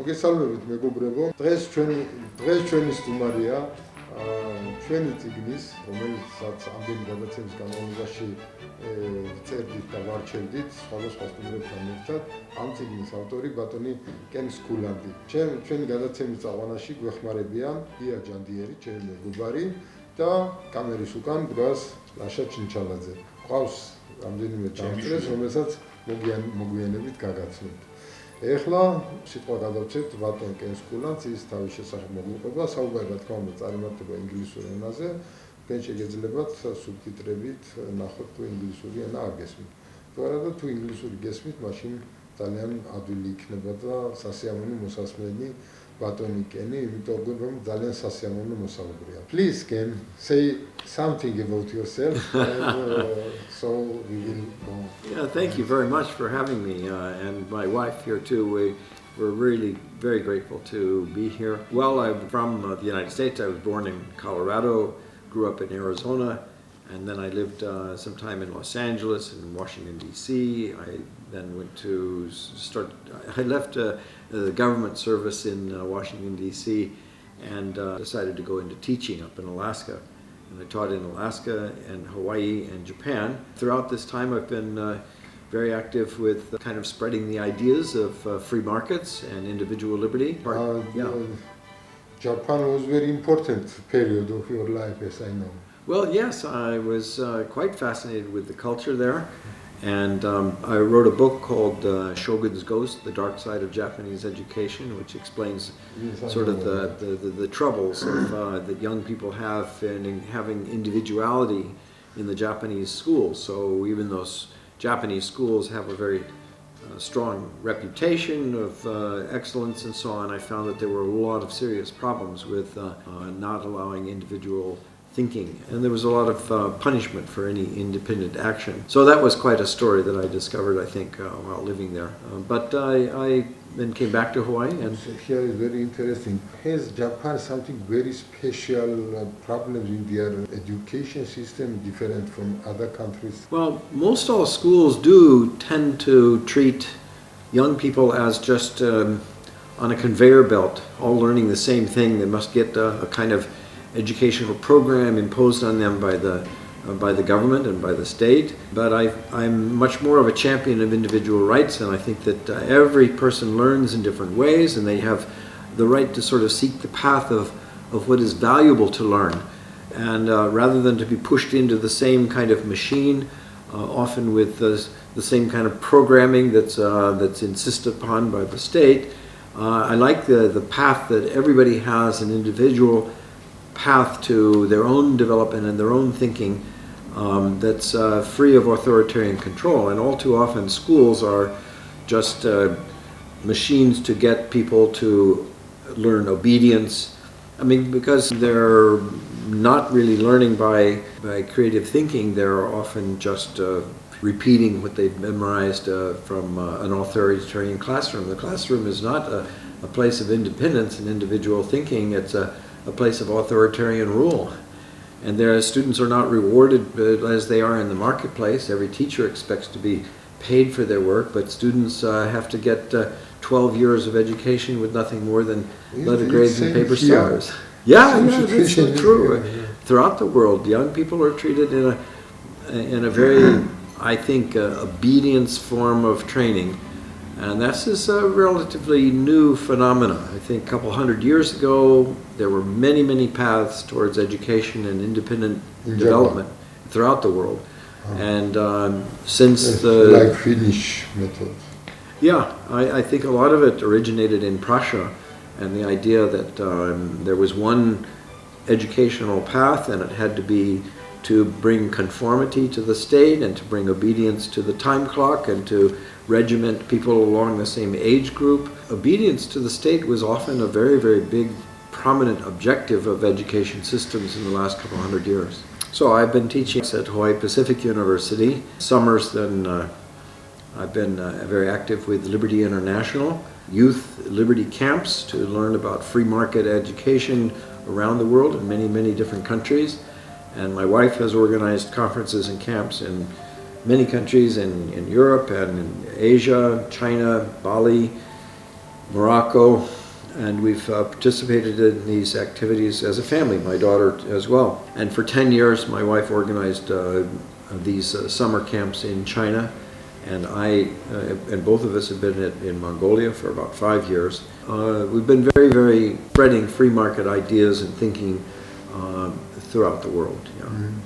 მოგესალმებით მეგობრებო. დღეს ჩვენი სტუმარია ჩვენი წიგნის, რომელსაც ამდენი გადაცემის განმავლობაში წერდით და ვარჩევდით სხვადასხვა სტუმრებთან ერთად, ამ წიგნის ავტორი ბატონი კენ სკულანდი. ჩვენი გადაცემის წაყვანაში გვეხმარებიან ია ჯანდიერი, ჩემი მეგობარი და კამერის უკან დგას ლაშა ჩინჩალაძე. ყავს რამდენიმე დამწრეს, რომელსაც მოგვიანებით გაგაცნობთ. ეხლა სიტყვა გადავცემთ ბატონ კენ სკულანდს, ის თავის შესახებ მოგიყვება, საუბარი რა თქმა უნდა წარიმართება ინგლისურ ენაზე, თქვენ შეგეძლებათ სუბტიტრებით ნახოთ თუ ინგლისური ენა აგესმით. თუ არა და თუ ინგლისური გესმით, მაშინ ძალიან ადვილი იქნება და სასიამოვნო მოსასმენი ბატონი კენი, იმიტომ რომ ძალიან სასიამოვნო მოსაუბრია. Please Ken, say something about yourself and so we will go. Yeah, thank you very much for having me and my wife here too. We're really very grateful to be here. Well, I'm from the United States. I was born in Colorado, grew up in Arizona, and then I lived some time in Los Angeles and Washington, D.C. I then went to I left the government service in Washington, D.C. and decided to go into teaching up in Alaska. And I taught in Alaska and Hawaii and Japan. Throughout this time, I've been very active with kind of spreading the ideas of free markets and individual liberty. Japan was a very important period of your life, as I know. Well, yes, I was quite fascinated with the culture there. And I wrote a book called Shogun's Ghost, The Dark Side of Japanese Education, which explains sort of the troubles that young people have in having individuality in the Japanese schools. So even those Japanese schools have a very strong reputation of excellence and so on, I found that there were a lot of serious problems with not allowing individual thinking, and there was a lot of punishment for any independent action. So that was quite a story that I discovered, I think, while living there. But I then came back to Hawaii. And here is very interesting. Has Japan something very special problems in their education system different from other countries? Well, most all schools do tend to treat young people as just on a conveyor belt, all learning the same thing. They must get a kind of educational program imposed on them by the government and by the state. But I'm much more of a champion of individual rights, and I think that every person learns in different ways, and they have the right to sort of seek the path of what is valuable to learn. And rather than to be pushed into the same kind of machine, often with the same kind of programming that's insisted upon by the state, I like the path that everybody has, an individual path to their own development and their own thinking that's free of authoritarian control. And all too often schools are just machines to get people to learn obedience. I mean, because they're not really learning by creative thinking, they're often just repeating what they've memorized from an authoritarian classroom. The classroom is not a place of independence and individual thinking. It's a place of authoritarian rule. And their students are not rewarded as they are in the marketplace. Every teacher expects to be paid for their work, but students have to get 12 years of education with nothing more than letter grades and paper stars. Yeah, that's so true. Throughout the world, young people are treated in a very, I think, obedience form of training. And this is a relatively new phenomenon. I think a couple hundred years ago, there were many, many paths towards education and independent development throughout the world. And since like Finnish method. Yeah, I think a lot of it originated in Prussia, and the idea that there was one educational path, and it had to be to bring conformity to the state and to bring obedience to the time clock and to regiment people along the same age group. Obedience to the state was often a very, very big, prominent objective of education systems in the last couple hundred years. So I've been teaching at Hawaii Pacific University. Summers then I've been very active with Liberty International, youth liberty camps to learn about free market education around the world in many, many different countries. And my wife has organized conferences and camps in many countries in Europe and in Asia, China, Bali, Morocco, and we've participated in these activities as a family, my daughter as well. And for 10 years, my wife organized these summer camps in China, and and both of us have been in Mongolia for about 5 years. We've been very, very spreading free market ideas and thinking throughout the world. Yeah. Mm-hmm.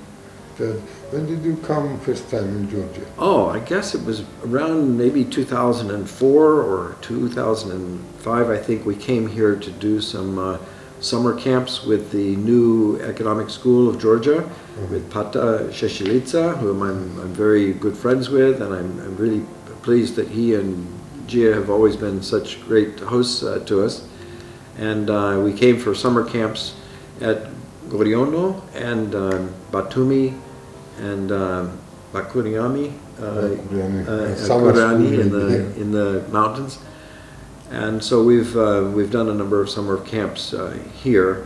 When did you come first time in Georgia? Oh, I guess it was around maybe 2004 or 2005. I think we came here to do some summer camps with the new Economic School of Georgia, with Pata Sheshilitsa, whom I'm very good friends with, and I'm really pleased that he and Gia have always been such great hosts to us. And we came for summer camps at Goriono and Batumi and Bakuriani, in the mountains. And so we've done a number of summer camps here,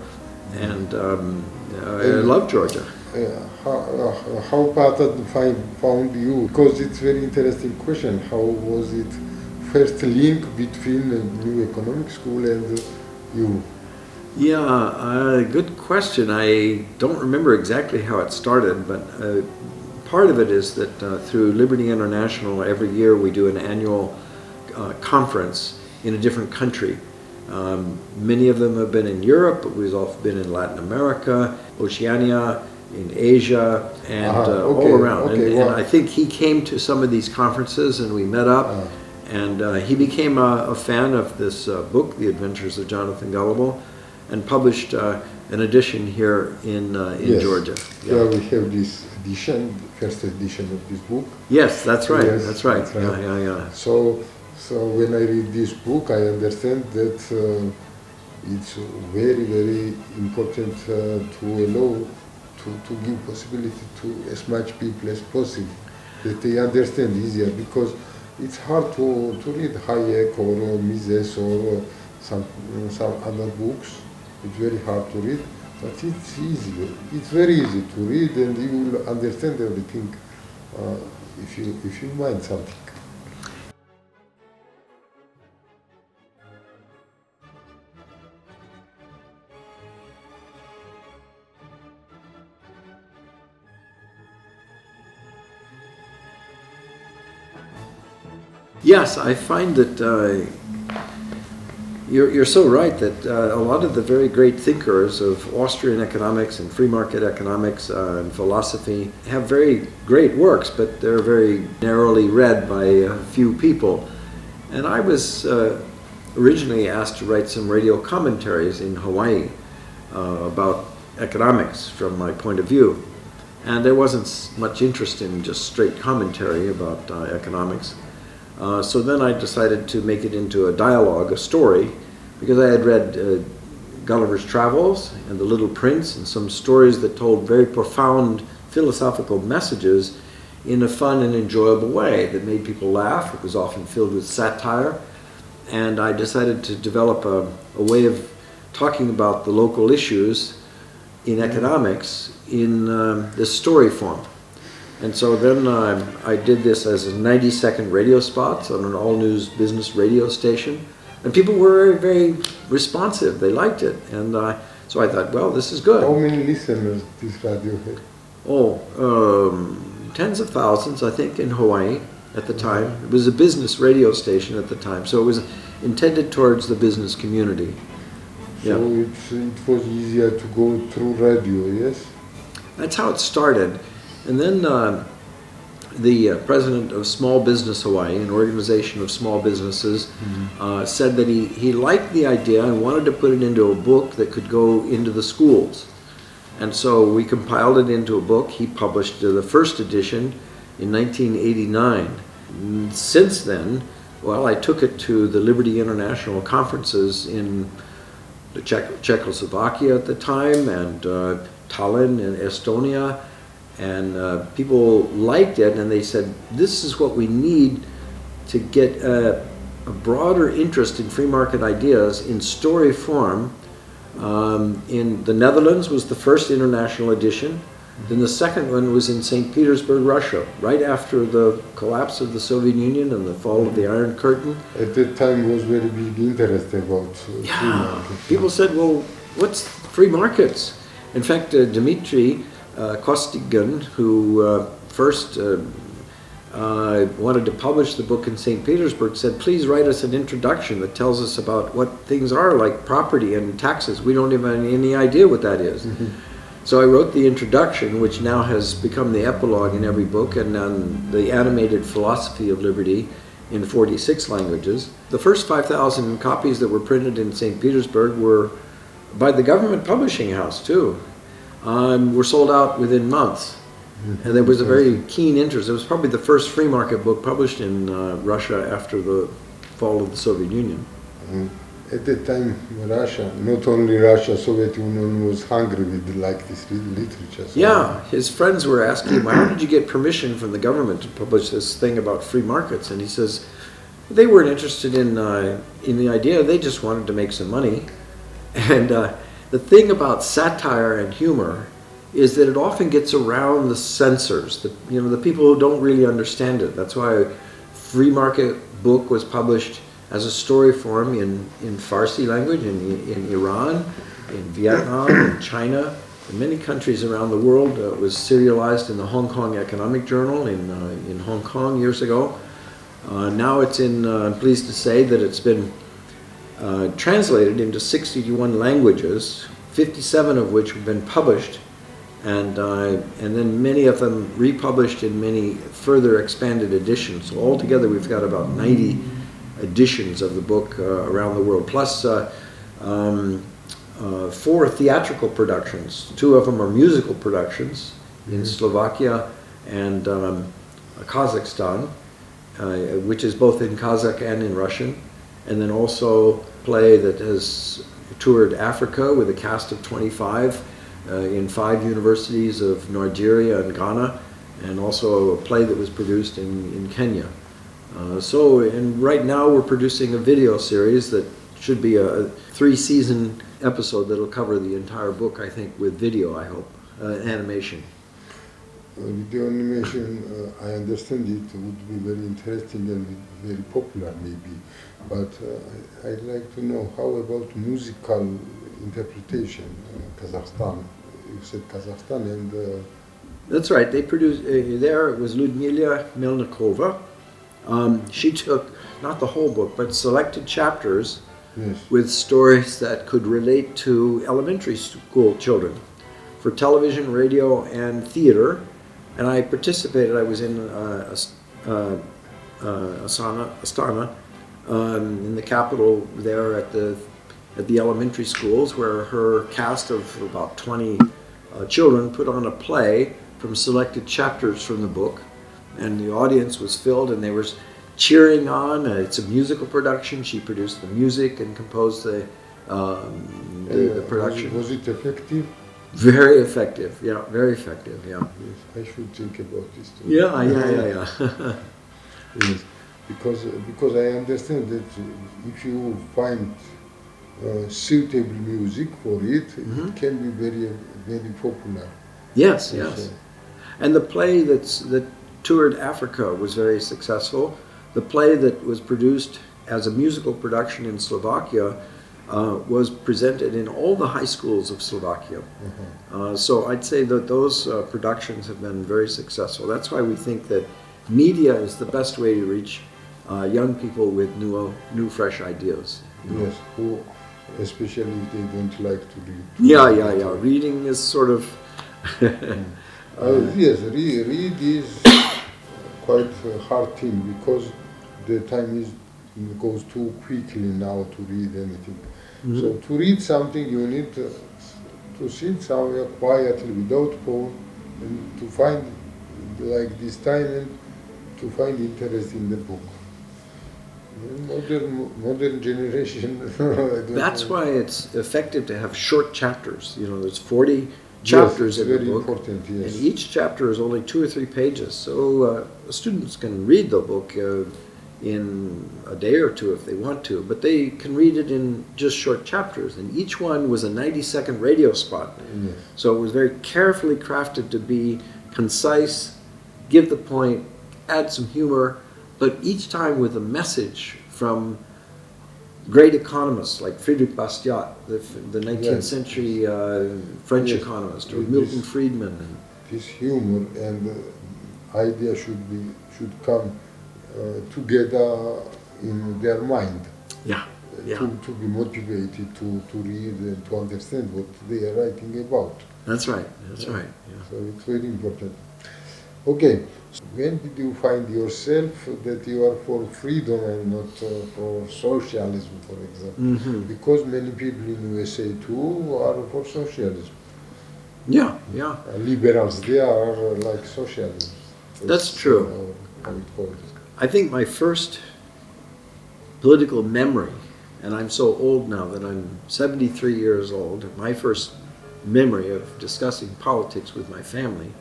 and I love Georgia. How Pata found you? Because it's a very interesting question. How was it first link between the new economic school and you? Yeah, good question. I don't remember exactly how it started, but part of it is that through Liberty International, every year we do an annual conference in a different country. Many of them have been in Europe, but we've also been in Latin America, Oceania, in Asia, and all around. And I think he came to some of these conferences and we met up, and he became a fan of this book, The Adventures of Jonathan Gullible, and published an edition here in yes. Georgia. Yeah, we have this edition, first edition of this book. Yes, that's right. Yes, that's right. That's right. Yeah. So when I read this book, I understand that it's very, very important to allow to give possibility to as much people as possible, that they understand easier, because it's hard to read Hayek or Mises or some other books. It's very hard to read, but it's easy. It's very easy to read, and you will understand everything if you mind something. Yes, I find that you're so right that a lot of the very great thinkers of Austrian economics and free market economics and philosophy have very great works, but they're very narrowly read by a few people. And I was originally asked to write some radio commentaries in Hawaii about economics from my point of view. And there wasn't much interest in just straight commentary about economics. So then I decided to make it into a dialogue, a story, because I had read Gulliver's Travels and The Little Prince and some stories that told very profound philosophical messages in a fun and enjoyable way that made people laugh. It was often filled with satire. And I decided to develop a way of talking about the local issues in economics in this story form. And so then I did this as a 90-second radio spots on an all-news business radio station. And people were very, very responsive. They liked it. And so I thought, well, this is good. How many listeners this radio had? Tens of thousands, I think, in Hawaii at the time. It was a business radio station at the time. So it was intended towards the business community. So it was easier to go through radio, yes? That's how it started. And then the president of Small Business Hawaii, an organization of small businesses, said that he liked the idea and wanted to put it into a book that could go into the schools. And so we compiled it into a book. He published the first edition in 1989. Since then, well, I took it to the Liberty International conferences in the Czechoslovakia at the time, and Tallinn in Estonia. And people liked it, and they said, this is what we need to get a broader interest in free market ideas in story form. In the Netherlands was the first international edition. Then the second one was in St. Petersburg, Russia, right after the collapse of the Soviet Union and the fall of the Iron Curtain. At that time was very big interest about free markets. People said, well, what's free markets? In fact, Dmitry Kostygan, who first wanted to publish the book in St. Petersburg, said, please write us an introduction that tells us about what things are, like property and taxes. We don't even have any idea what that is. So I wrote the introduction, which now has become the epilogue in every book, and the animated philosophy of liberty in 46 languages. The first 5,000 copies that were printed in St. Petersburg were by the government publishing house too. Were sold out within months. And there was a very keen interest. It was probably the first free market book published in Russia after the fall of the Soviet Union. At that time, Russia, not only Russia, Soviet Union was hungry with like this literature. So yeah, his friends were asking him, how did you get permission from the government to publish this thing about free markets? And he says, they weren't interested in the idea, they just wanted to make some money. And the thing about satire and humor is that it often gets around the censors, the people who don't really understand it. That's why a free market book was published as a story form in Farsi language, in Iran, in Vietnam, in China, in many countries around the world. It was serialized in the Hong Kong Economic Journal in Hong Kong years ago. Now it's I'm pleased to say that it's been translated into 61 languages, 57 of which have been published, and then many of them republished in many further expanded editions. So altogether we've got about 90 editions of the book around the world, plus 4 theatrical productions. 2 of them are musical productions in Slovakia and Kazakhstan, which is both in Kazakh and in Russian, and then also a play that has toured Africa with a cast of 25 in 5 universities of Nigeria and Ghana, and also a play that was produced in Kenya. And right now we're producing a video series that should be a 3-season episode that'll cover the entire book, I think, with video, I hope, animation. Video animation, I understand it would be very interesting and very popular maybe, but I'd like to know how about musical interpretation, Kazakhstan. You said Kazakhstan and... That's right, they produced, there it was Ludmila Melnikova. She took, not the whole book, but selected chapters with stories that could relate to elementary school children for television, radio, and theater. And I participated, I was in Astana, in the capital there at the elementary schools, where her cast of about 20 children put on a play from selected chapters from the book. And the audience was filled and they were cheering on. It's a musical production. She produced the music and composed the production. Was it effective? Very effective, yeah, very effective, yeah. Yes, I should think about this too. Yeah. Yes, because I understand that if you find suitable music for it, it can be very, very popular. Yes. And the play that toured Africa was very successful. The play that was produced as a musical production in Slovakia was presented in all the high schools of Slovakia. So I'd say that those productions have been very successful. That's why we think that media is the best way to reach young people with new fresh ideas. Yes, who, especially if they don't like to read. Yeah. Reading is sort of... Yes, read is quite a hard thing because the time goes too quickly now to read anything. So to read something you need to sit somewhere quietly without phone and to find like this time and to find interest in the book. Modern generation. That's why it's effective to have short chapters. There's 40 chapters in the book. Very important, yes. And each chapter is only 2 or 3 pages, so students can read the book in a day or two if they want to, but they can read it in just short chapters, and each one was a 90-second radio spot. Yes. So it was very carefully crafted to be concise, give the point, add some humor, but each time with a message from great economists like Friedrich Bastiat, the 19th Yes. century French Yes. economist, or It Milton is- Friedman. And This humor and idea should come together in their mind. yeah, yeah, To be motivated to read and to understand what they are writing about. that's right, that's right. Yeah. So it's very important. Okay, so when did you find yourself that you are for freedom and not for socialism, for example? Mhm. Because many people in USA too are for socialism. Yeah, yeah. Liberals, they are like socialists. That's true. How it goes. I think my first political memory, and I'm so old now that I'm 73 years old, my first memory of discussing politics with my family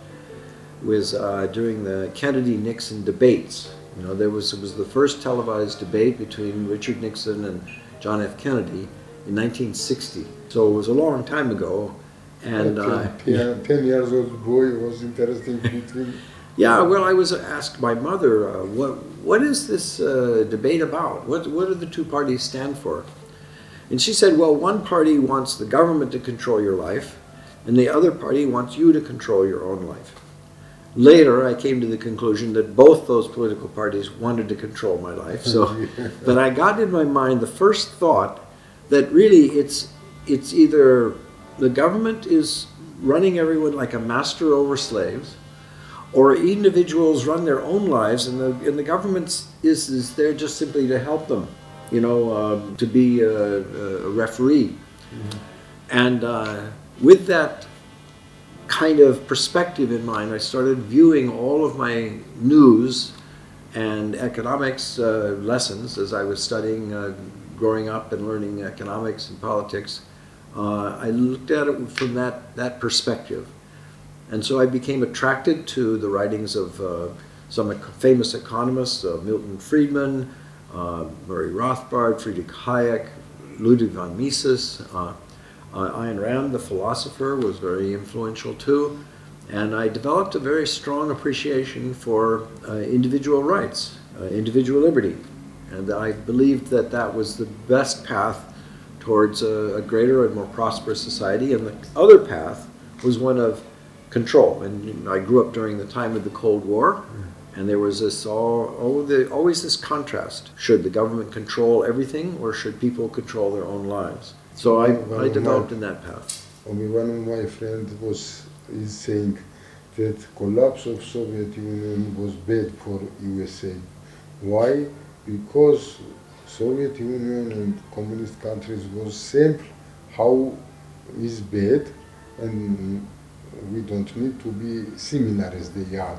was during the Kennedy-Nixon debates. You know, it was the first televised debate between Richard Nixon and John F. Kennedy in 1960. So it was a long time ago. And 10 years old boy was interesting between. yeah, well, I was asked by mother, what is this debate about? What do the two parties stand for? And she said, well, one party wants the government to control your life, and the other party wants you to control your own life. Later, I came to the conclusion that both those political parties wanted to control my life. So, but I got in my mind the first thought that really it's either the government is running everyone like a master over slaves, or individuals run their own lives, and the government is there just simply to help them, you know, to be a referee. Mm-hmm. And with that kind of perspective in mind, I started viewing all of my news and economics lessons as I was studying, growing up and learning economics and politics. I looked at it from that perspective. And so I became attracted to the writings of some famous economists, Milton Friedman, Murray Rothbard, Friedrich Hayek, Ludwig von Mises. Ayn Rand, the philosopher, was very influential too. And I developed a very strong appreciation for individual rights, individual liberty. And I believed that that was the best path towards a greater and more prosperous society. And the other path was one of control. And I grew up during the time of the Cold War, and there was this always this contrast. Should the government control everything, or should people control their own lives? So I developed in that path. One of my friends is saying that collapse of Soviet Union was bad for USA. Why? Because Soviet Union and communist countries was sample how is bad, and we don't need to be similar as they are.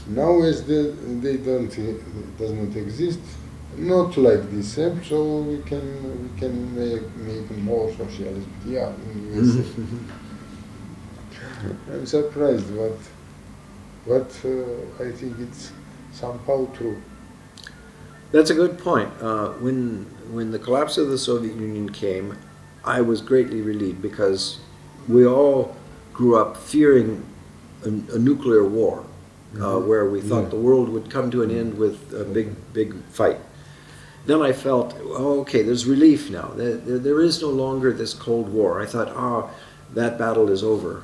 Now as they does not exist, not like this sample, so we can make more socialism. Yeah, in USA. I'm surprised, but I think it's somehow true. That's a good point. When the collapse of the Soviet Union came, I was greatly relieved because we all grew up fearing a nuclear war, where we thought the world would come to an end with a big fight. Then I felt, oh, okay, there's relief now. There is no longer this Cold War. I thought, that battle is over.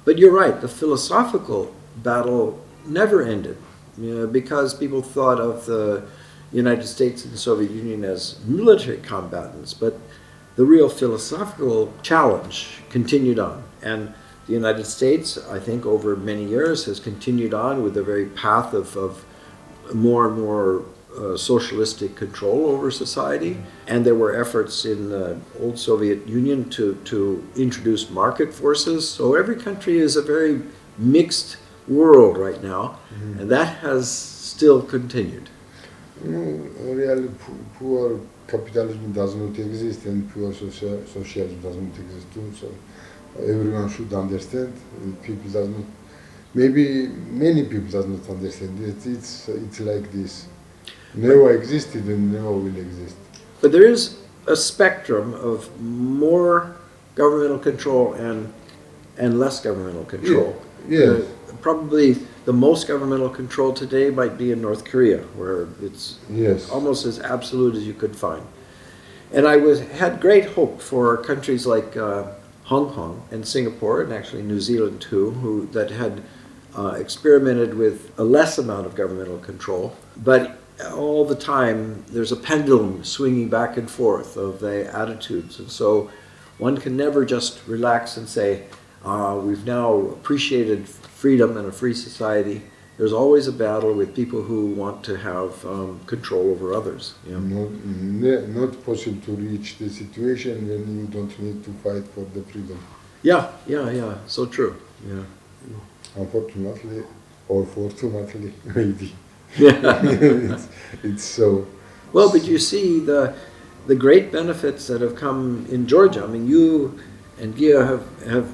But you're right, the philosophical battle never ended, because people thought of the United States and the Soviet Union as military combatants, but the real philosophical challenge continued on. And the United States, I think, over many years has continued on with a very path of more and more socialistic control over society. And there were efforts in the old Soviet Union to introduce market forces. So every country is a very mixed world right now, and that has still continued. Really, poor capitalism does not exist, and pure socialism does not exist too. So everyone should understand. People does not. Maybe many people does not understand. It's like this. never existed and never will exist. But there is a spectrum of more governmental control and less governmental control. Yes. Probably the most governmental control today might be in North Korea, where it's Yes. almost as absolute as you could find. And I had great hope for countries like Hong Kong and Singapore, and actually New Zealand too, that had experimented with a less amount of governmental control. But all the time there's a pendulum swinging back and forth of the attitudes. And so one can never just relax and say, we've now appreciated freedom and a free society. There's always a battle with people who want to have control over others. Yeah. Not possible to reach the situation when you don't need to fight for the freedom. Yeah, so true. Yeah. Unfortunately, or fortunately, maybe. Yeah. it's so. Well, but you see the great benefits that have come in Georgia. I mean, you and Gia have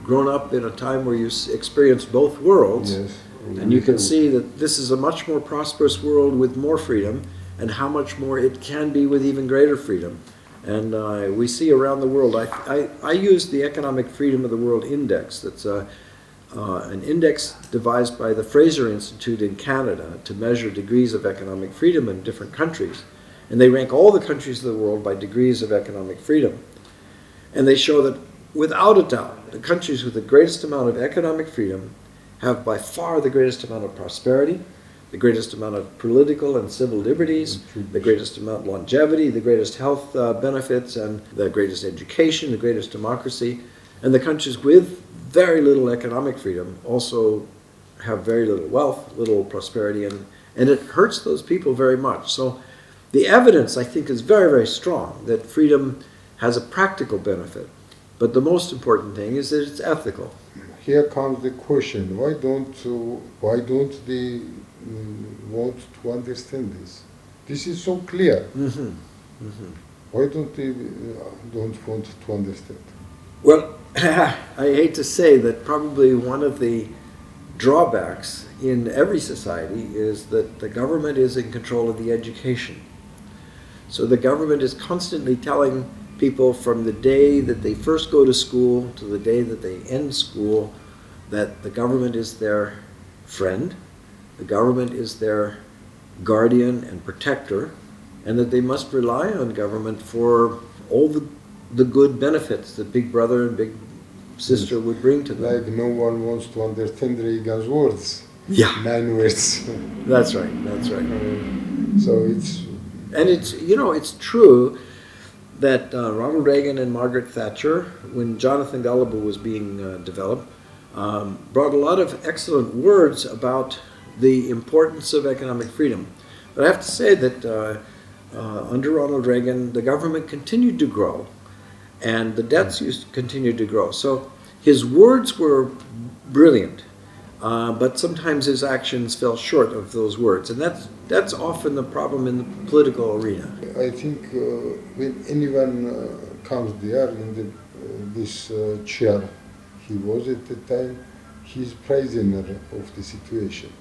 grown up in a time where you experienced both worlds. Yes. And you can see that this is a much more prosperous world with more freedom, and how much more it can be with even greater freedom. And we see around the world, I use the Economic Freedom of the World Index. That's an index devised by the Fraser Institute in Canada to measure degrees of economic freedom in different countries. And they rank all the countries of the world by degrees of economic freedom. And they show that without a doubt, the countries with the greatest amount of economic freedom have by far the greatest amount of prosperity, the greatest amount of political and civil liberties, the greatest amount of longevity, the greatest health benefits, and the greatest education, the greatest democracy. And the countries with very little economic freedom also have very little wealth, little prosperity, and it hurts those people very much. So the evidence, I think, is very, very strong that freedom has a practical benefit. But the most important thing is that it's ethical. Here comes the question: why don't they want to understand this? This is so clear. Mm-hmm. Mm-hmm. Why don't they don't want to understand? Well, I hate to say that probably one of the drawbacks in every society is that the government is in control of the education. So the government is constantly telling people from the day that they first go to school to the day that they end school that the government is their friend, the government is their guardian and protector, and that they must rely on government for all the good benefits that Big Brother and Big Sister would bring to them. Like no one wants to understand Reagan's words. Yeah. 9 words. That's right, that's right. So it's... And it's true that Ronald Reagan and Margaret Thatcher, when Jonathan Gullible was being developed, brought a lot of excellent words about the importance of economic freedom. But I have to say that under Ronald Reagan, the government continued to grow, and the debts continued to grow. So his words were brilliant, but sometimes his actions fell short of those words, and that's often the problem in the political arena. I think when anyone comes there in this chair, he was at the time, he's prisoner of the situation.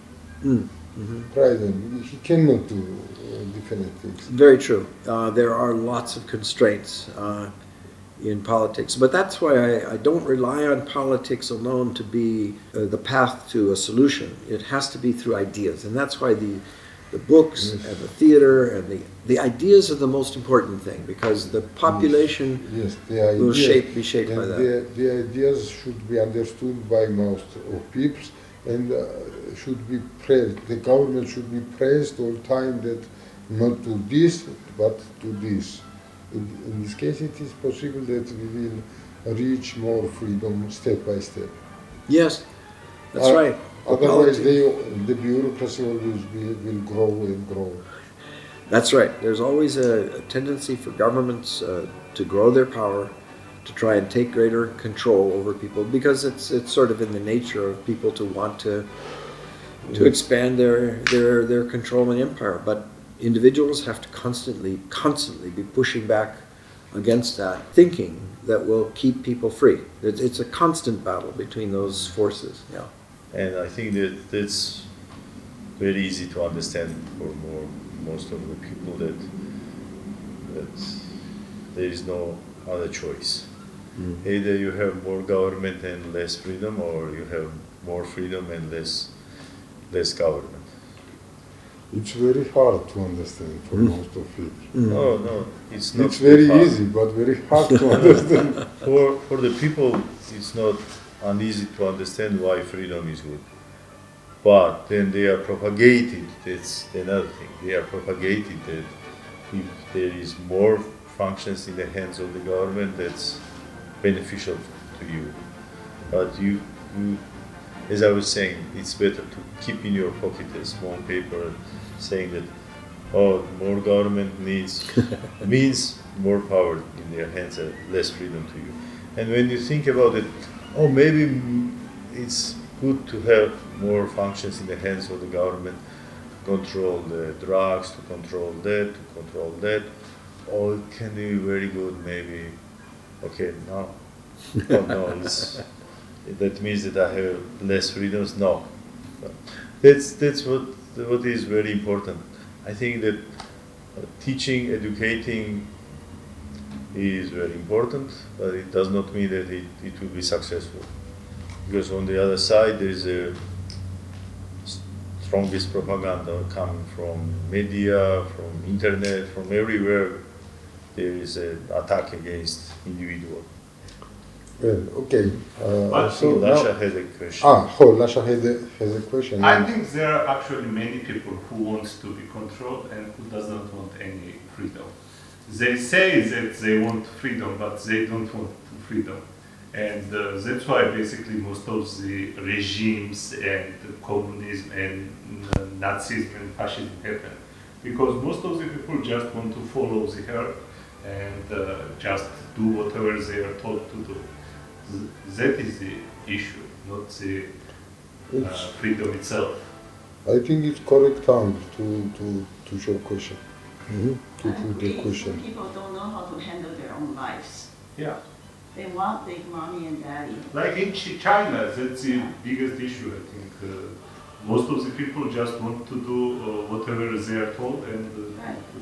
Mm-hmm. Prisoner. He cannot do different things. Very true. There are lots of constraints in politics, but that's why I don't rely on politics alone to be the path to a solution. It has to be through ideas, and that's why the books and the theater and the ideas are the most important thing, because the population will be shaped by that. The ideas should be understood by most of people and should be praised. The government should be praised all the time that not to this but to this. In this case, it is possible that we will reach more freedom step by step. Yes, that's right. Otherwise, the bureaucracy always will grow and grow. That's right. There's always a tendency for governments to grow their power, to try and take greater control over people, because it's sort of in the nature of people to want to expand their control and empire. But individuals have to constantly be pushing back against that thinking that will keep people free. It's a constant battle between those forces. Yeah. And I think that it's very easy to understand for most of the people that there is no other choice. Either you have more government and less freedom, or you have more freedom and less government. It's very hard to understand for most of people. No, it's not. It's very hard. easy, but very hard to understand. For the people, it's not uneasy to understand why freedom is good. But then they are propagated, that's another thing, they are propagated that if there is more functions in the hands of the government, that's beneficial to you. But you, as I was saying, it's better to keep in your pocket a small paper saying that, oh, more government means more power in their hands and less freedom to you. And when you think about it, oh, maybe it's good to have more functions in the hands of the government, to control the drugs, to control that, or it can be very good maybe, okay, no, that means that I have less freedoms, no. That's what is very important. I think that teaching, educating is very important, but it does not mean that it will be successful. Because on the other side, there is a strongest propaganda coming from media, from internet, from everywhere. There is an attack against individual. Well, okay. So Lasha has a question. Lasha has a question. I think there are actually many people who wants to be controlled and who does not want any freedom. They say that they want freedom, but they don't want freedom. And that's why basically most of the regimes and communism and Nazism and fascism happen. Because most of the people just want to follow the herd and just do whatever they are told to do. That is the issue, not the freedom itself. I think it's correct time to show question. To put the question. People don't know how to handle their own lives. Yeah. They want big mommy and daddy. Like in China, that's the biggest issue, I think. Most of the people just want to do whatever they are told and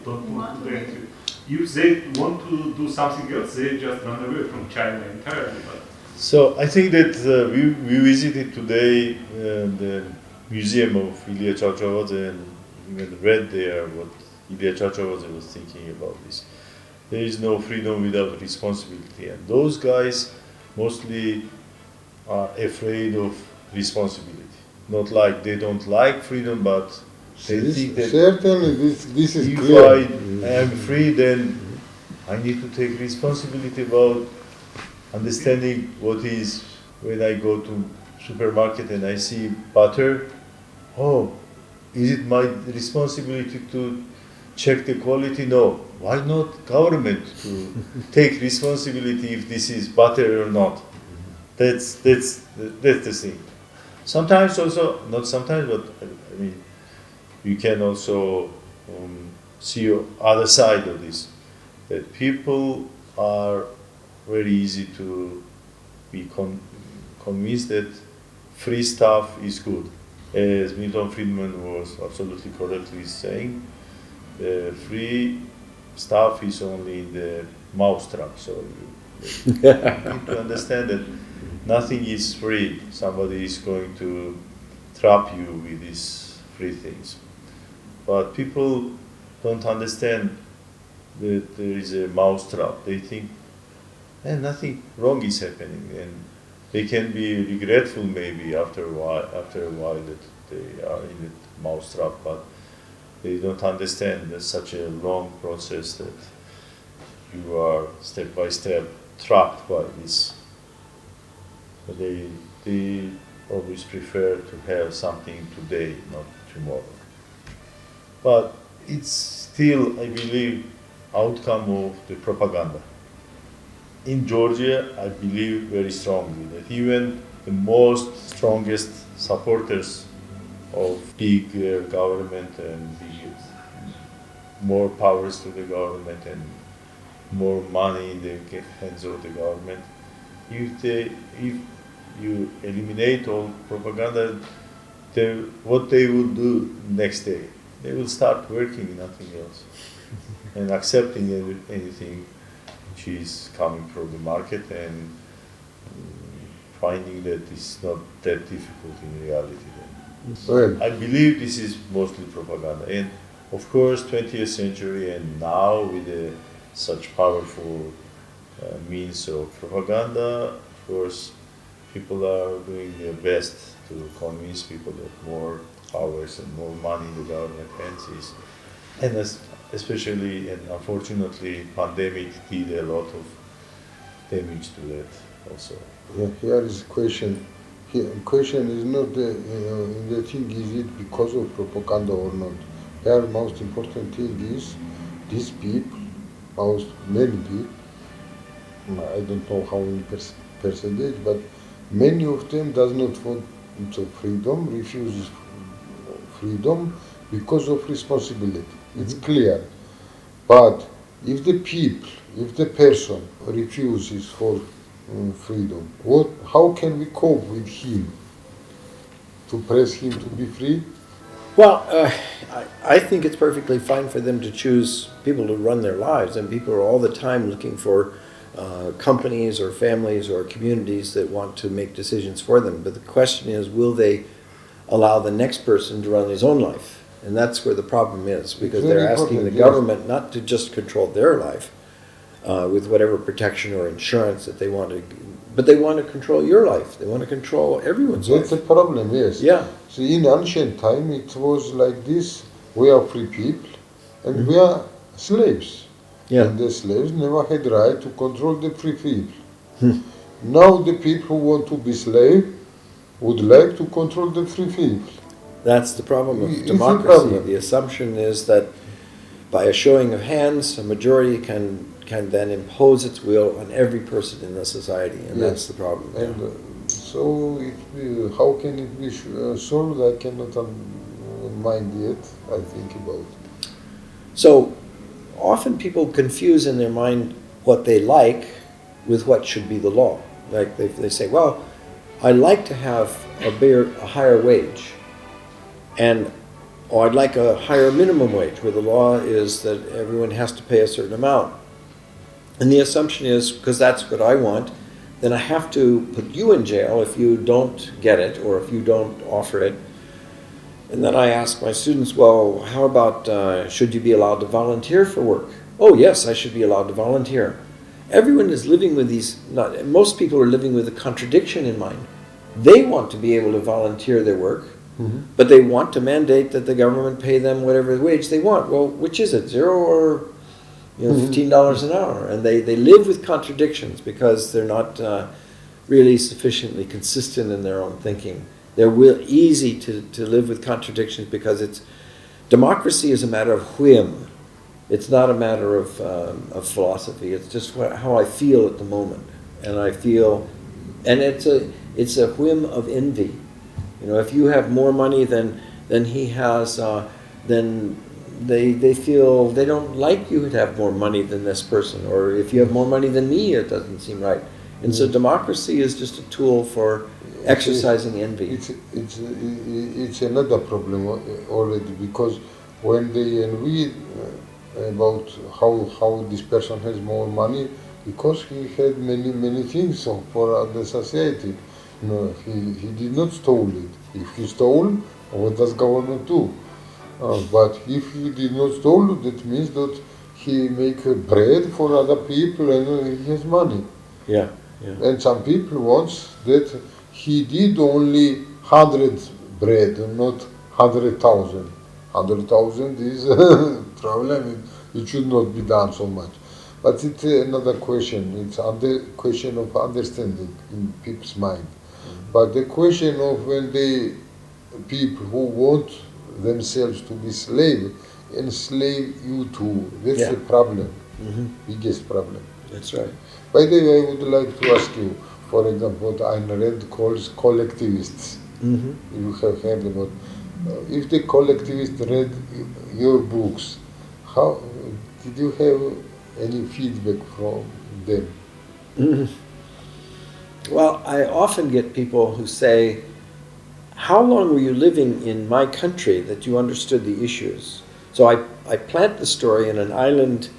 don't want to do anything. If they want to do something else, they just run away from China entirely. But So I think that we visited today the museum of Ilya Chavchavadze and even read there what Ilya Chavchavadze was thinking about this. There is no freedom without responsibility, and those guys mostly are afraid of responsibility. Not like they don't like freedom, but they think that Certainly, this is if clear. I am free, then I need to take responsibility about understanding what is when I go to supermarket and I see butter. Oh, is it my responsibility to check the quality? No. Why not government to take responsibility if this is butter or not? That's the thing. Sometimes also, not sometimes, but I mean, you can also see other side of this. That people are very easy to be convinced that free stuff is good. As Milton Friedman was absolutely correctly saying, free stuff is only in the mousetrap. So you need to understand that nothing is free. Somebody is going to trap you with these free things. But people don't understand that there is a mousetrap. They think, nothing wrong is happening, and they can be regretful maybe after a while that they are in the mousetrap, but they don't understand that such a long process that you are step by step trapped by this. But they always prefer to have something today, not tomorrow. But it's still, I believe, outcome of the propaganda. In Georgia, I believe very strongly that even the most strongest supporters of big government and more powers to the government and more money in the hands of the government, if you eliminate all propaganda, what they will do next day? They will start working, nothing else, and accepting anything which is coming from the market and finding that it's not that difficult in reality. Well, I believe this is mostly propaganda, and of course, 20th century and now with such powerful means of propaganda, of course, people are doing their best to convince people that more powers and more money in the government hands is, and especially and unfortunately, pandemic did a lot of damage to that also. yeah, here is a question. Here, question is not the thing is it because of propaganda or not. Here, most important thing is these people, many people. I don't know how in percentage, but many of them does not want freedom, refuses freedom because of responsibility. It's clear. But if the people, if the person refuses for freedom, how can we cope with him? To press him to be free? Well, I think it's perfectly fine for them to choose people to run their lives, and people are all the time looking for companies or families or communities that want to make decisions for them. But the question is, will they allow the next person to run his own life? And that's where the problem is, because they're asking the government not to just control their life with whatever protection or insurance that they want to, but they want to control your life. They want to control everyone's life. That's the problem, yes. Yeah. So in ancient time, it was like this: we are free people, and we are slaves. Yeah. And the slaves never had right to control the free people. Now the people who want to be slave would like to control the free people. That's the problem It's of a democracy. problem. The assumption is that by a showing of hands, a majority can then impose its will on every person in the society, and Yes. that's the problem. And so how can it be solved? I cannot mind yet. I think about. So often people confuse in their mind what they like with what should be the law. Like they say, well, I like to have a higher wage, or I'd like a higher minimum wage, where the law is that everyone has to pay a certain amount. And the assumption is, because that's what I want, then I have to put you in jail if you don't get it or if you don't offer it. And then I ask my students, well, how about should you be allowed to volunteer for work? Oh, yes, I should be allowed to volunteer. Everyone is living with most people are living with a contradiction in mind. They want to be able to volunteer their work, but they want to mandate that the government pay them whatever wage they want. Well, which is it, $0 or $15 an hour? And they live with contradictions because they're not really sufficiently consistent in their own thinking. They're easy to live with contradictions because democracy is a matter of whim. It's not a matter of philosophy. It's just how I feel at the moment, and it's a whim of envy. If you have more money than he has, then they feel they don't like you to have more money than this person, or if you have more money than me, it doesn't seem right. And so democracy is just a tool for exercising envy. It's another problem already, because when they envy about how this person has more money, because he had many things for the society. He did not steal it. If he stole, what does government do? But if he did not steal, that means that he make bread for other people and he has money. Yeah. And some people want that he did only 100 bread and not 100,000. 100,000 is a problem. It should not be done so much. But it's another question. It's question of understanding in people's mind. But the question of when people who want themselves to be slave enslave you too, that's the problem, biggest problem. That's right. By the way, I would like to ask you, for example, what Ayn Rand calls collectivists. If you have heard about, if the collectivists read your books, how did you have any feedback from them? Well, I often get people who say, how long were you living in my country that you understood the issues? So I plant the story in an island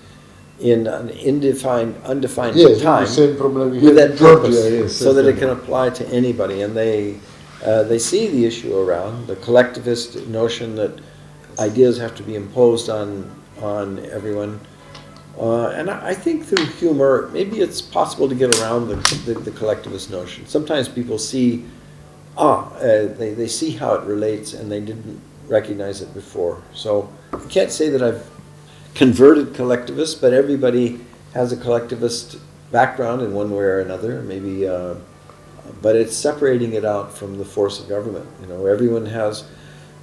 in an undefined Yes, time the same problem we with have that in Georgia, purpose, yes, so that it yes. can apply to anybody. And they see the issue around, the collectivist notion that ideas have to be imposed on everyone. And I think through humor, maybe it's possible to get around the collectivist notion. Sometimes people see, they see how it relates and they didn't recognize it before. So I can't say that I've converted collectivists, but everybody has a collectivist background in one way or another, maybe, but it's separating it out from the force of government. You know, everyone has,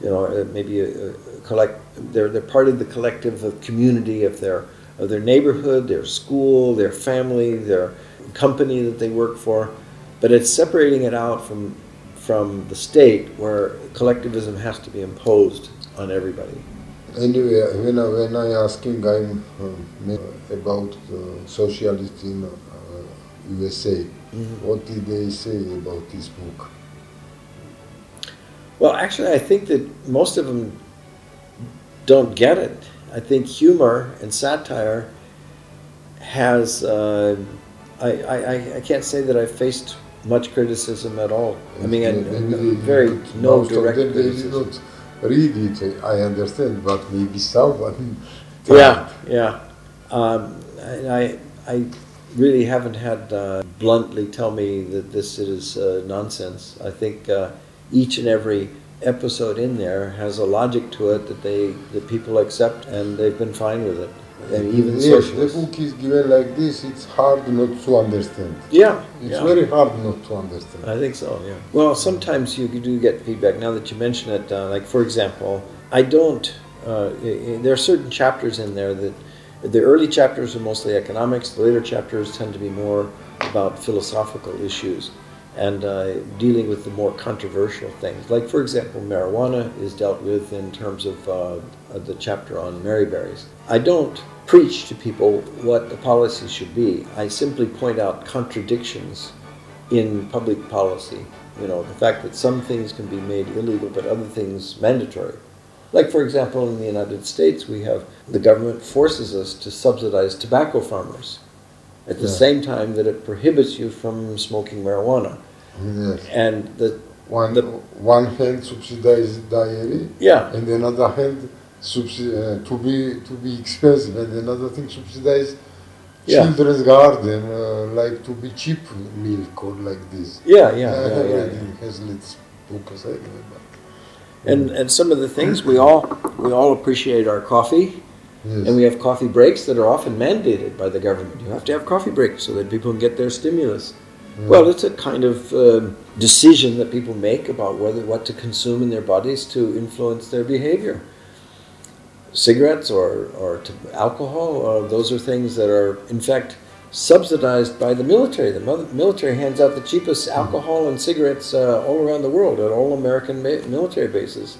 you know, maybe they're part of the collective of community of their neighborhood, their school, their family, their company that they work for, but it's separating it out from the state where collectivism has to be imposed on everybody. Anyway, when I asking I'm about socialists in USA, what did they say about this book? Well, actually, I think that most of them don't get it. I think humor and satire has, I can't say that I've faced much criticism at all. I mean, no direct They did criticism. not read it, I understand, but maybe someone. Yeah. I really haven't had bluntly tell me that this is nonsense. I think each and every episode in there has a logic to it that people accept, and they've been fine with it. And even Yes, socialists. the book is given like this, it's hard not to understand. Yeah. It's very hard not to understand. I think so, yeah. Well, sometimes you do get feedback. Now that you mention it, like for example, I don't, there are certain chapters in there that, the early chapters are mostly economics, the later chapters tend to be more about philosophical issues and dealing with the more controversial things. Like for example, marijuana is dealt with in terms of the chapter on maryberries. I don't preach to people what the policy should be. I simply point out contradictions in public policy. You know, the fact that some things can be made illegal but other things mandatory. Like for example, in the United States, we have the government forces us to subsidize tobacco farmers at the same time that it prohibits you from smoking marijuana. Yes. And One hand subsidize dairy, and another hand to be expensive, and another thing subsidize children's garden, like to be cheap milk or like this. And some of the things we all appreciate our coffee. Yes. And we have coffee breaks that are often mandated by the government. You have to have coffee breaks so that people can get their stimulus. Well, it's a kind of decision that people make about what to consume in their bodies to influence their behavior. Cigarettes or alcohol, those are things that are, in fact, subsidized by the military. The military hands out the cheapest alcohol and cigarettes all around the world at all American military bases.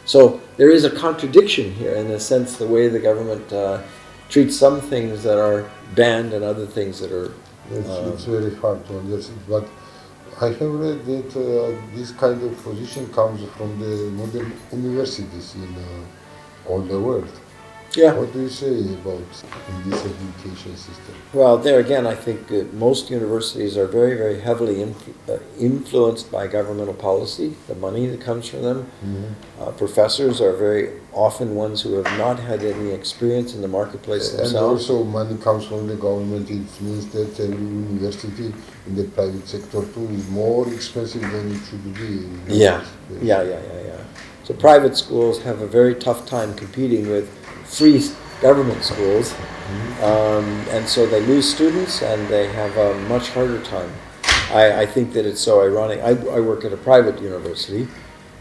So there is a contradiction here in the sense the way the government treats some things that are banned and other things that are... It's very hard to understand, but I have read that this kind of position comes from the modern universities in all the world. Yeah. What do you say about this education system? Well, there again, I think most universities are very, very heavily influenced by governmental policy, the money that comes from them. Professors are very often ones who have not had any experience in the marketplace themselves. And also money comes from the government. It means that every university in the private sector too is more expensive than it should be. Yeah. So private schools have a very tough time competing with free government schools, and so they lose students and they have a much harder time. I think that it's so ironic. I work at a private university,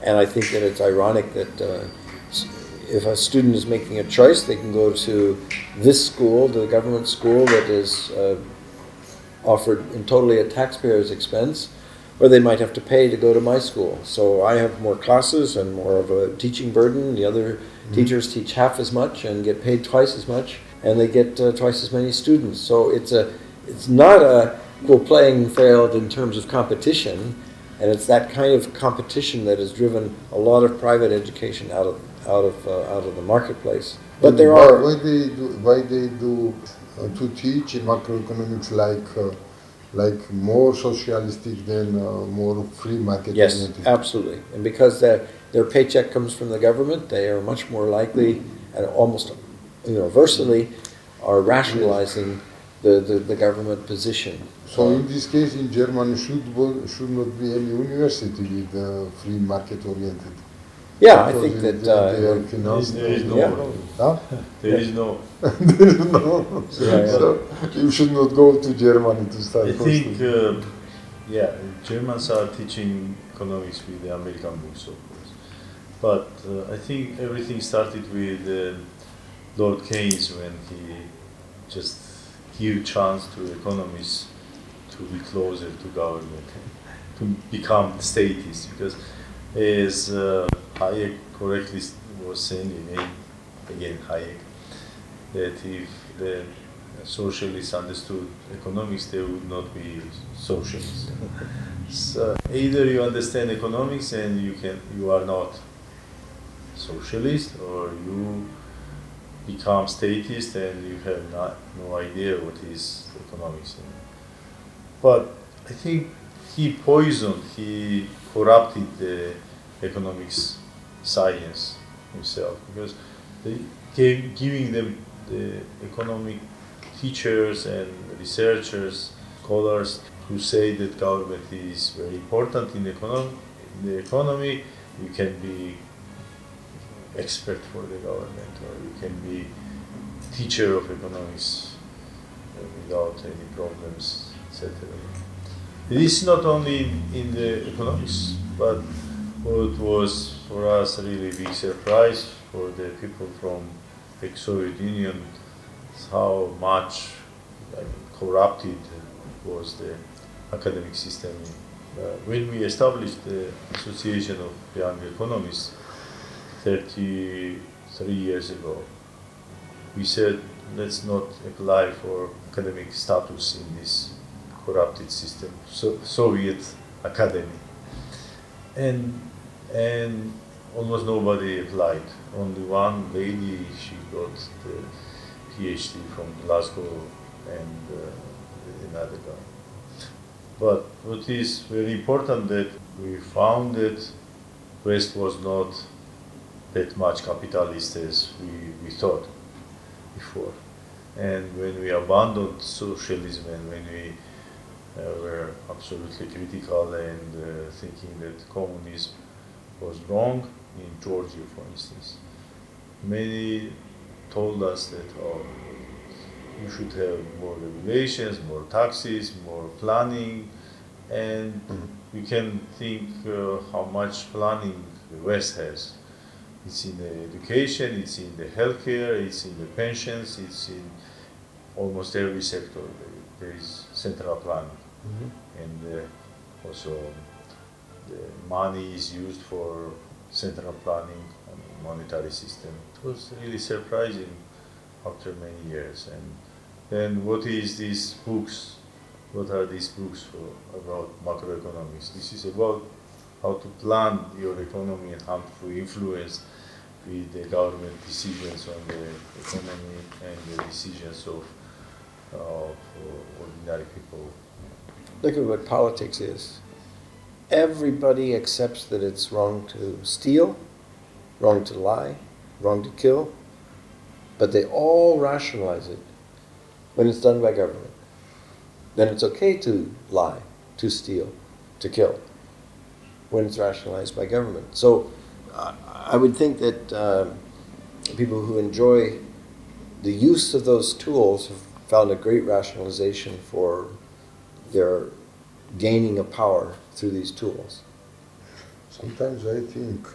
and I think that it's ironic that if a student is making a choice, they can go to this school, the government school that is offered totally at taxpayers' expense, or they might have to pay to go to my school. So I have more classes and more of a teaching burden. The other teachers teach half as much and get paid twice as much, and they get twice as many students. So it's not a equal playing field in terms of competition, And it's that kind of competition that has driven a lot of private education out of the marketplace. But there are why they do to teach macroeconomics like more socialistic than more free market yes, oriented. absolutely. And because their paycheck comes from the government, they are much more likely and almost universally are rationalizing the government position. So in this case, in Germany, should not be any university with free market oriented. Yeah, I think that they are financed. There is no Yeah. problem. Huh? There is no. No. So you should not go to Germany to study. I think, Germans are teaching economics with the American books, of course. But I think everything started with Lord Keynes when he just gave chance to economists to be closer to government, to become statists. Because as Hayek correctly was saying again Hayek, that if the socialists understood economics, they would not be socialists. So either you understand economics and you are not socialist, or you become statist and you have no idea what is economics. But I think he corrupted the economics science himself, because giving them the economic teachers and researchers, scholars who say that government is very important in the economy, you can be expert for the government, or you can be teacher of economics without any problems, etc. It is not only in the economics, but what was for us a really big surprise for the people from the Soviet Union, how much corrupted was the academic system. When we established the Association of Young Economists 33 years ago, we said, let's not apply for academic status in this corrupted system, Soviet academy. And almost nobody applied. Only one lady, she got the PhD from Glasgow, and another guy. But what is very important that we found that West was not that much capitalist as we thought before. And when we abandoned socialism, and when we were absolutely critical and thinking that communism was wrong, in Georgia, for instance, many told us that, you should have more regulations, more taxes, more planning, and we can think how much planning the West has. It's in the education, it's in the healthcare, it's in the pensions, it's in almost every sector. There is central planning. And also the money is used for central planning and monetary system. It was really surprising after many years. And then what is these books? What are these books for about macroeconomics? This is about how to plan your economy and how to influence with the government decisions on the economy and the decisions of ordinary people. Look at what politics is. Everybody accepts that it's wrong to steal, wrong to lie, wrong to kill, but they all rationalize it when it's done by government. Then it's okay to lie, to steal, to kill, when it's rationalized by government. So I would think that people who enjoy the use of those tools have found a great rationalization for their gaining of power through these tools. Sometimes I think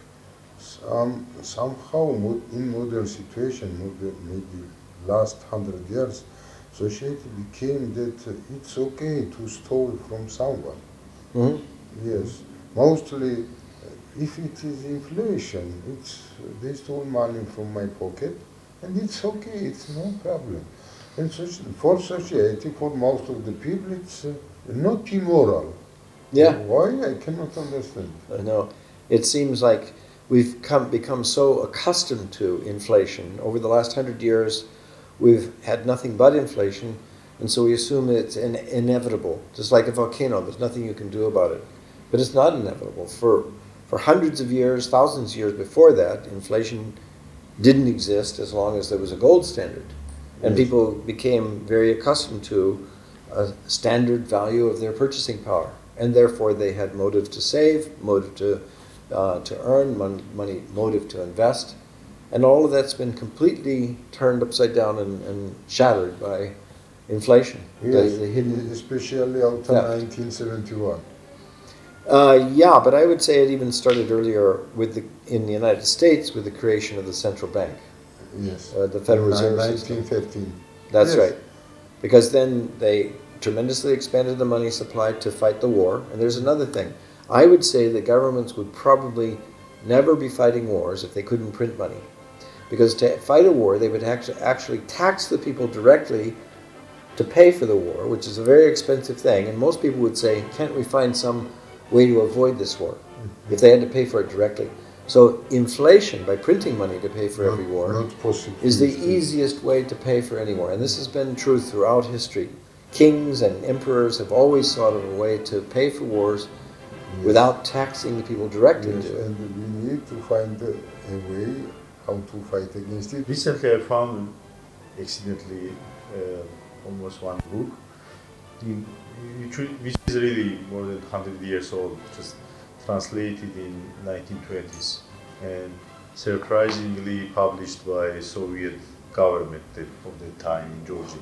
somehow in modern situation, maybe last 100 years, society became that it's okay to steal from someone. Yes, mostly if it is inflation, they stole money from my pocket, and it's okay, it's no problem. And for society, for most of the people, it's not immoral Yeah. Why? I cannot understand. I know. It seems like we've become so accustomed to inflation. Over the last 100 years, we've had nothing but inflation, and so we assume it's inevitable. Just like a volcano, there's nothing you can do about it. But it's not inevitable. For hundreds of years, thousands of years before that, inflation didn't exist as long as there was a gold standard. And Yes. people became very accustomed to a standard value of their purchasing power. And therefore they had motive to save, motive to earn money, motive to invest. And all of that's been completely turned upside down and shattered by inflation. Yes, The hidden, especially after Yeah. 1971. yeah, but I would say it even started earlier in the United States with the creation of the central bank, Yes. the Federal Reserve System. 1913. That's Yes. right. Because then they tremendously expanded the money supply to fight the war. And there's another thing. I would say that governments would probably never be fighting wars if they couldn't print money. Because to fight a war, they would actually tax the people directly to pay for the war, which is a very expensive thing. And most people would say, can't we find some way to avoid this war if they had to pay for it directly? So inflation, by printing money to pay for every war, Not possible. is the easiest way to pay for any war. And this has been true throughout history. Kings and emperors have always thought of a way to pay for wars without taxing the people directly Yes, to it. and we need to find a way how to fight against it. Recently, I found accidentally almost one book, which is really more than 100 years old, just translated in 1920s, and surprisingly published by Soviet government of the time in Georgia.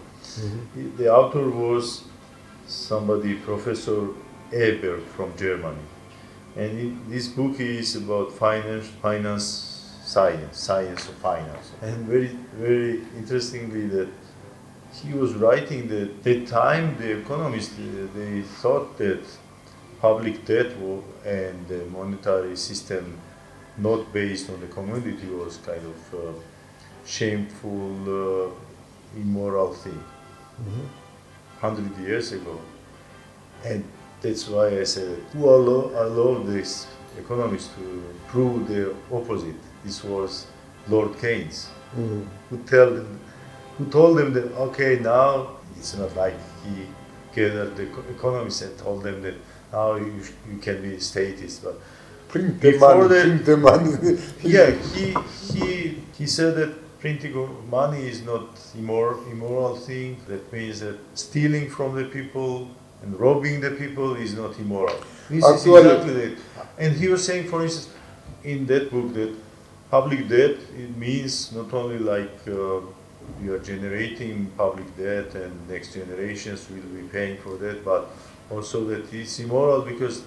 The author was somebody, Professor Eber from Germany, and this book is about science of finance. And very interestingly, that he was writing that at the time the economists they thought that public debt and the monetary system not based on the commodity was kind of shameful, immoral thing. 100 years ago, and that's why I said who allowed this economists to prove the opposite. This was Lord Keynes, who told them that okay, now it's not like he gathered the economists and told them that now you can be statist, but Print the before money, that- print the money. yeah, he said that printing of money is not immoral thing. That means that stealing from the people and robbing the people is not immoral. This is Actually- exactly that. And he was saying, for instance, in that book that public debt, it means not only like you are generating public debt and next generations will be paying for that, but also that it's immoral because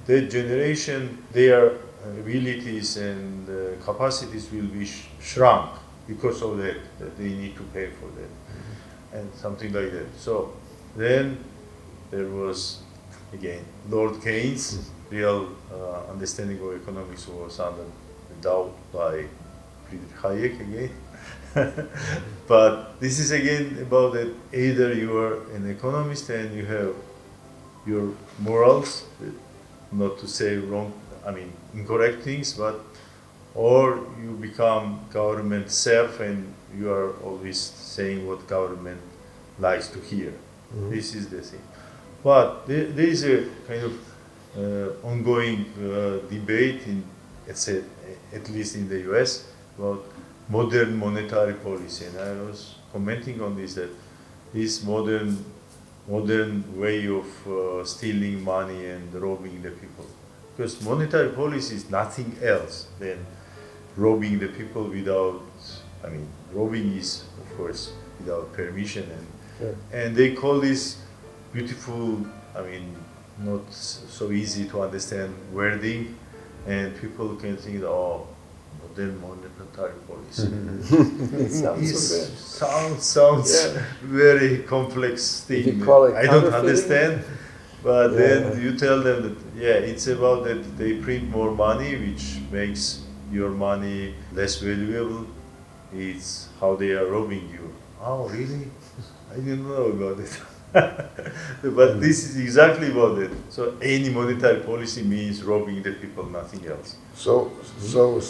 that generation, their abilities and capacities will be shrunk because of that they need to pay for that, and something like that. So then there was again Lord Keynes. Real understanding of economics was under doubt by Friedrich Hayek again. But this is again about that either you are an economist and you have your morals, not to say wrong, incorrect things, but or you become government self and you are always saying what government likes to hear. This is the thing. But there is a kind of ongoing debate in, at least in the US, about modern monetary policy. And I was commenting on this, that this modern way of stealing money and robbing the people. Because monetary policy is nothing else than robbing the people without, robbing is, of course, without permission. And they call this beautiful, not so easy to understand wording, and people can think, oh, modern monetary policy. Sounds very complex If thing. you call it I don't counterfeiting? understand. But then you tell them that, it's about that they print more money, which makes your money less valuable. It's how they are robbing you. Oh, really? I didn't know about it. But this is exactly what it. So any monetary policy means robbing the people, nothing else. So no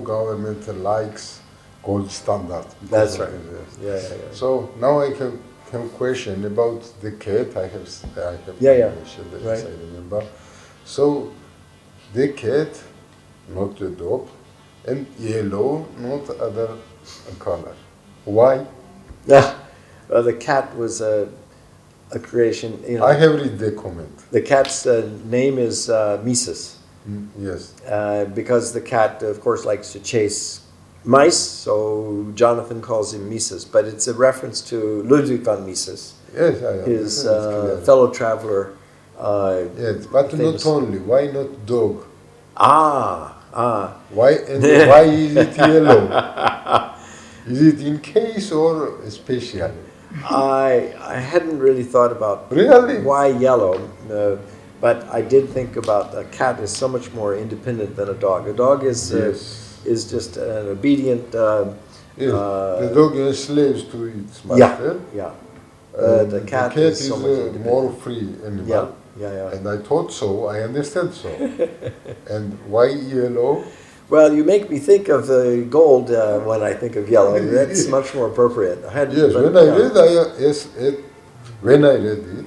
government likes gold standard. That's because right. of this. Yeah. So now I have a question about the cat. I have Yeah. question that Right. I remember. So the cat, not the dog, and yellow, not other color. Why? Yeah. Well, the cat was a creation. You know, I have read the comment. the cat's name is Mises, Yes. because the cat, of course, likes to chase mice. So Jonathan calls him Mises, but it's a reference to Ludwig von Mises, Yes, I understand. his It's clear. fellow traveler. Yes, but famous- not only. Why not dog? Ah. Why and why is it yellow? Is it in case or special? I hadn't really thought about Really? why yellow, but I did think about a cat is so much more independent than a dog. A dog is Yes. just an obedient. Yes. The dog enslaves to its Yeah, master. yeah. And The cat is so much a independent. more free animal. Yeah. And I thought so. I understand so. And why yellow? Well, you make me think of the gold when I think of yellow. That's much more appropriate. I had, Yes. but, When I yeah. read, when I read it,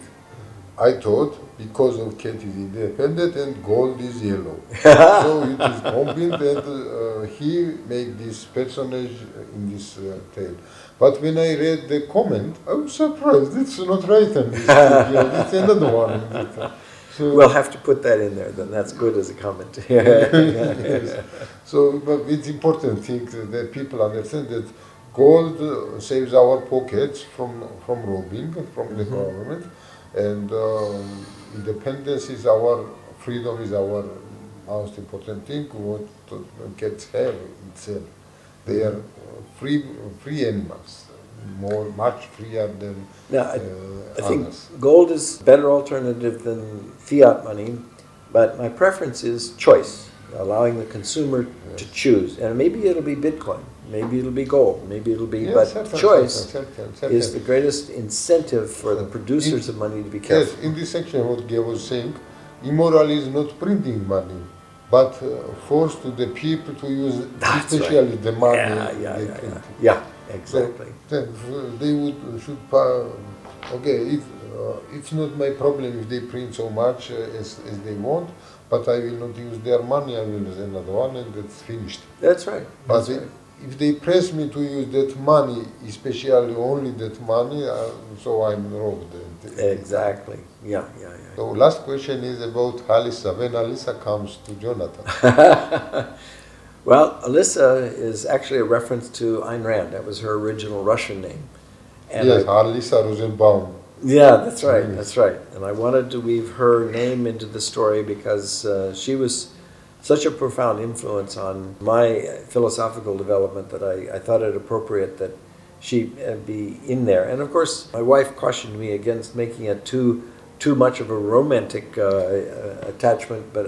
I thought because of cat is independent and gold is yellow. So it is combined and he made this personage in this tale. But when I read the comment, I was surprised. It's not right in this tale. It's another one. So, We'll have to put that in there. Then that's good as a comment. yes. So, but it's important thing that people understand that gold saves our pockets from robbing from the government, and independence is our freedom is our most important thing. What cats have itself, they are free animals, much freer than Now, I think others. gold is a better alternative than fiat money, but my preference is choice, allowing the consumer to choose. And maybe it'll be Bitcoin, maybe it'll be gold, maybe it'll be, but choice certain. is the greatest incentive for the producers of money to be careful. Yes, in this section, what Gay was saying, immoral is not printing money, but force to the people to use That's especially the money. Yeah, exactly. Then they should. Okay, it's not my problem if they print so much as they want, but I will not use their money. I will use another one, and that's finished. That's right. But That's right. if they press me to use that money, especially only that money, so I'm robbed. Exactly. Yeah. So last question is about Alyssa. When Alyssa comes to Jonathan. Well, Alyssa is actually a reference to Ayn Rand. That was her original Russian name. And Yes, Alyssa Rosenbaum. yeah, that's right. Yes. That's right. And I wanted to weave her name into the story because she was such a profound influence on my philosophical development that I thought it appropriate that she be in there. And of course, my wife cautioned me against making it too much of a romantic attachment, but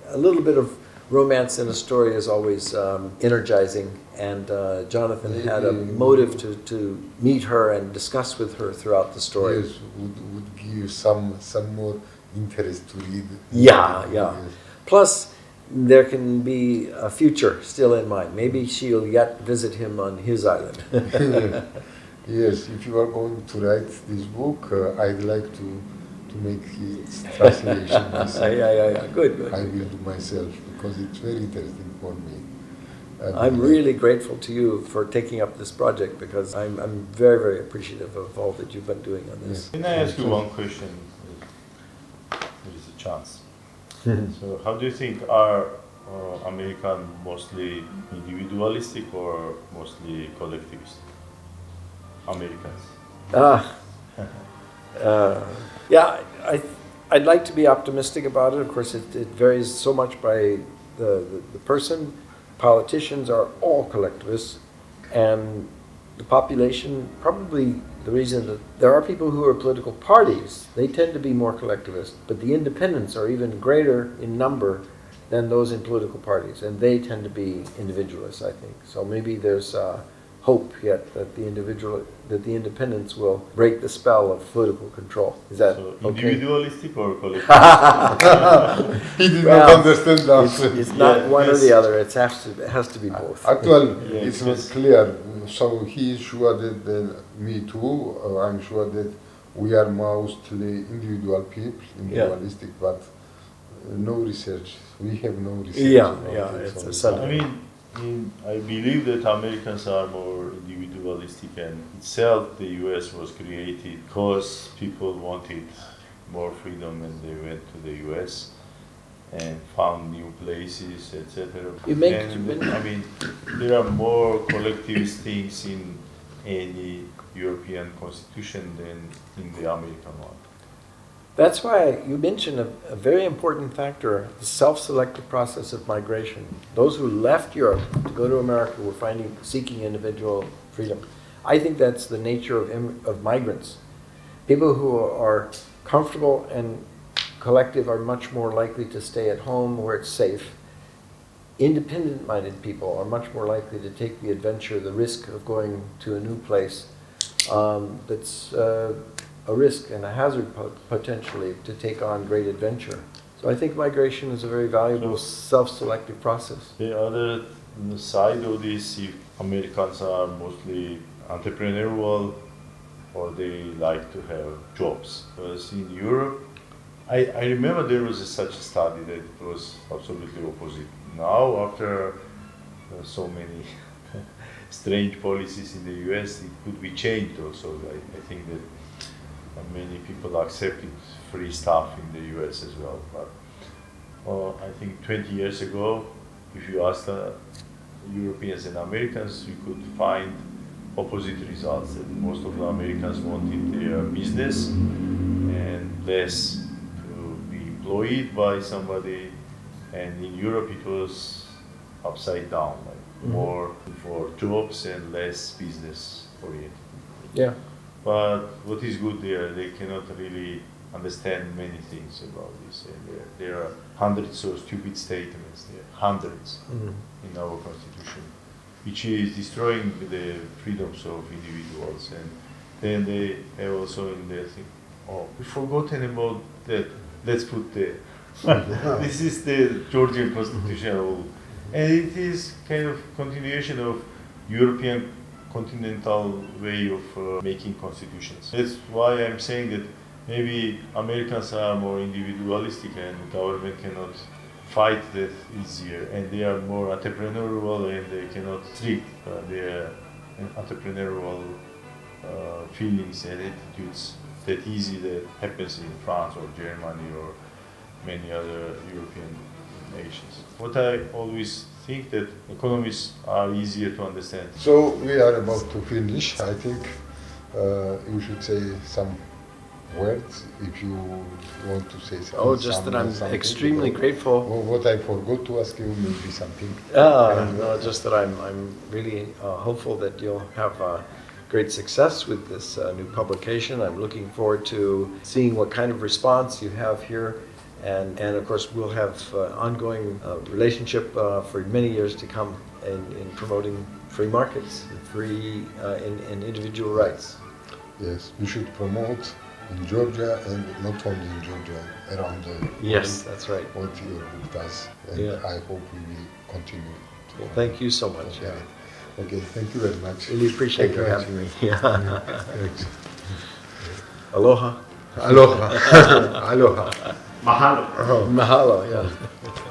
a little bit of romance in a story is always energizing. And Jonathan had a motive to meet her and discuss with her throughout the story. Yes, would give some more interest to read. Yeah. Yes. Plus, there can be a future still in mind. Maybe she'll yet visit him on his island. Yes, if you are going to write this book, I'd like to make its translation myself. Yeah. Good. I will do myself because it's very interesting for me. I'm really grateful to you for taking up this project because I'm very, very appreciative of all that you've been doing on this. Can I ask you one question? There is a chance. So, how do you think are American mostly individualistic or mostly collectivist? Americans. Yeah, I'd like to be optimistic about it. Of course, it varies so much by the person. Politicians are all collectivists, and the population, probably the reason that there are people who are political parties, they tend to be more collectivist, but the independents are even greater in number than those in political parties, and they tend to be individualists, I think. So maybe there's hope yet that the independence will break the spell of political control. Is that So okay? individualistic or collective? He did Well, not understand the answer. It's not Yeah, one or yes. the other. It has to be both. Actually, Yeah, it's not yes. clear. So he is sure that me too. I'm sure that we are mostly individual people, individualistic, but no research. We have no research. Yeah, about yeah, it, it's so a subject. I believe that Americans are more individualistic, and itself the US was created because people wanted more freedom and they went to the US and found new places, etc. You make- And there are more collectivist things in any European constitution than in the American one. That's why you mentioned a very important factor, the self-selective process of migration. Those who left Europe to go to America were seeking individual freedom. I think that's the nature of migrants. People who are comfortable and collective are much more likely to stay at home where it's safe. Independent-minded people are much more likely to take the adventure, the risk of going to a new place that's a risk and a hazard potentially to take on great adventure. So I think migration is a very valuable self-selective process. The other side of this, if Americans are mostly entrepreneurial or they like to have jobs. Because in Europe, I remember there was such a study that it was absolutely opposite. Now, after so many strange policies in the US, it could be changed also. I think that many people accepted free stuff in the US as well. But I think 20 years ago, if you asked Europeans and Americans, you could find opposite results. That most of the Americans wanted their business and less to be employed by somebody. And in Europe, it was upside down, like more for jobs and less business oriented. Yeah. But what is good there, they cannot really understand many things about this. And there are hundreds of stupid statements there, hundreds in our constitution, which is destroying the freedoms of individuals. And then they have also in their thing, oh, we've forgotten about that, let's put the, this is the Georgian constitutional rule. And it is kind of continuation of European continental way of making constitutions. That's why I'm saying that maybe Americans are more individualistic and the government cannot fight that easier, and they are more entrepreneurial and they cannot treat their entrepreneurial feelings and attitudes that easy that happens in France or Germany or many other European nations. What I always think that economists are easier to understand. So we are about to finish. I think you should say some words if you want to say something. Oh, just that I'm extremely grateful. What I forgot to ask you, maybe something. No, just that I'm really hopeful that you'll have great success with this new publication. I'm looking forward to seeing what kind of response you have here. And of course, we'll have ongoing relationship for many years to come in promoting free markets, free and individual rights. Yes, we should promote in Georgia and not only in Georgia, around the Yes, that's right. what your book does. And Yeah. I hope we will continue. Well, thank you so much. Okay. Okay, thank you very much. Really appreciate Thank you you. having me. Yeah. Thanks. Aloha. Aloha. Aloha. Mahalo. Mahalo, yeah.